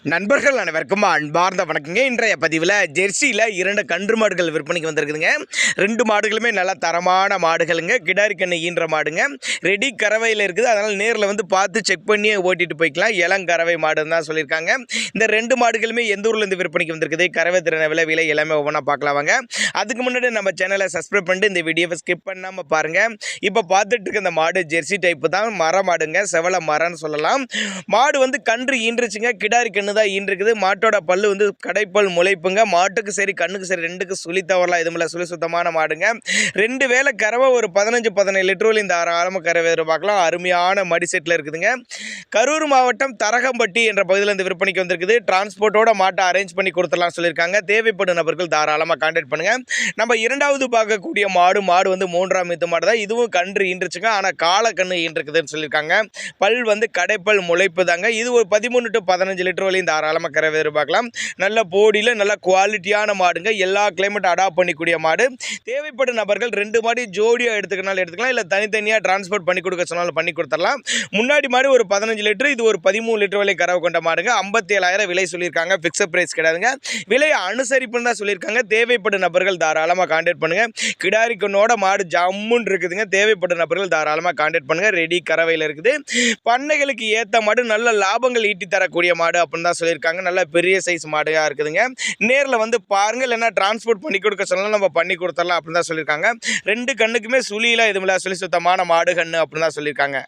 நண்பர்கள் அனைவருக்கும் அன்பார்ந்த வணக்கங்க. இன்றைய பதிவில் ஜெர்சியில் 2 கன்று மாடுகள் விற்பனைக்கு வந்திருக்குதுங்க. 2 மாடுகளுமே நல்ல தரமான மாடுகளுங்க. கிடாரி கண்ணு ஈன்ற மாடுங்க. ரெடி கறவையில் இருக்குது. அதனால் நேரில் வந்து பார்த்து செக் பண்ணி ஓட்டிட்டு போய்க்கலாம். இளங்கறவை மாடுன்னு தான் சொல்லியிருக்காங்க. இந்த 2 மாடுகளுமே எந்த ஊர்லேருந்து விற்பனைக்கு வந்திருக்குது, கறவை திறன விலை எல்லாமே ஒவ்வொன்றா பார்க்கலாம் வாங்க. அதுக்கு முன்னாடி நம்ம சேனலை சப்ஸ்கிரைப் பண்ணிட்டு இந்த வீடியோவை ஸ்கிப் பண்ணாமல் பாருங்கள். இப்போ பார்த்துட்டு இருக்க இந்த மாடு ஜெர்சி டைப்பு தான், மர மாடுங்க, செவல மரம்னு சொல்லலாம். மாடு வந்து கன்று ஈன்றுச்சுங்க. கிடாரி கண்ணு தான் ஈன்றுக்குது. மாட்டோட பல்லு வந்து கடைப்பல் முளைப்புங்க. மாட்டுக்கு சரி கண்ணுக்கு சரி ரெண்டுக்கு சுழி தவறலாம் எதுவுமில்ல, சுழி சுத்தமான மாடுங்க. 2 வேளை கறவை ஒரு 15-17 லிட்டர் இந்த தாராளமாக கறவை எதிர்பார்க்கலாம். அருமையான மடி செட்டில் இருக்குதுங்க. கரூர் மாவட்டம் தரகம்பட்டி என்ற பகுதியில் இந்த விற்பனைக்கு வந்திருக்குது. டிரான்ஸ்போர்ட்டோட மாட்டை அரேஞ்ச் பண்ணி கொடுத்துடலாம் சொல்லியிருக்காங்க. தேவைப்படும் நபர்கள் தாராளமாக கான்டாக்ட் பண்ணுங்க. நம்ம இரண்டாவது பார்க்கக்கூடிய மாடு வந்து 3ஆம் ஈத்து மாடு தான். இதுவும் கன்று ஈன்றுச்சுங்க. ஆனால் கால கண்ணு ஈன்றுக்குதுன்னு சொல்லியிருக்காங்க. பல் வந்து கடைப்பல் முளைப்பு தாங்க. இது ஒரு 13 to 15 லிட்டர் வரையும் தாராளமாக கறவை எதிர்பார்க்கலாம். நல்ல போடியில் நல்ல குவாலிட்டியான மாடுங்க. எல்லா கிளைமேட் அடாப்ட் பண்ணிக்கூடிய மாடு. தேவைப்படும் நபர்கள் 2 மாடு ஜோடியாக எடுத்துக்கலாம், இல்லை தனித்தனியாக டிரான்ஸ்போர்ட் பண்ணி கொடுக்க சொன்னாலும் பண்ணி கொடுத்துடலாம். முன்னாடி மாடு ஒரு 15 லிட்டர், இது ஒரு 13 லிட்டர் வரை கறவை கொண்ட மாடுங்க. 57,000 விலை சொல்லியிருக்காங்க. ஃபிக்ஸட் பிரைஸ் கிடையாதுங்க. விலையை அனுசரிப்புன்னு தான் சொல்லியிருக்காங்க. தேவைப்படும் நபர்கள் தாராளமாக கான்டாக்ட் பண்ணுங்க. கிடாரி கண்ணோட மாடு ஜம்முன்னு இருக்குதுங்க. தேவைப்படும் நபர்கள் தாராளமாக கான்டாக்ட் பண்ணுங்க. ரெடி கறவையில் இருக்குது. பண்ணைகளுக்கு ஏற்ற மாடு, நல்ல லாபங்கள் ஈட்டி தரக்கூடிய மாடு அப்படின்னு தான் சொல்லியிருக்காங்க. நல்ல பெரிய சைஸ் மாடுயாக இருக்குதுங்க. நேரில் வந்து பாருங்கள், இல்லைன்னா டிரான்ஸ்போர்ட் பண்ணி கொடுக்க சொல்லலாம், நம்ம பண்ணி கொடுத்துடலாம் அப்படின்னு தான் சொல்லியிருக்காங்க. 2 கண்ணுக்குமே சுழியில் எதுவுமில்ல, சுழி சுத்தமான மாடு கண்ணு அப்படின்னு தான் சொல்லியிருக்காங்க.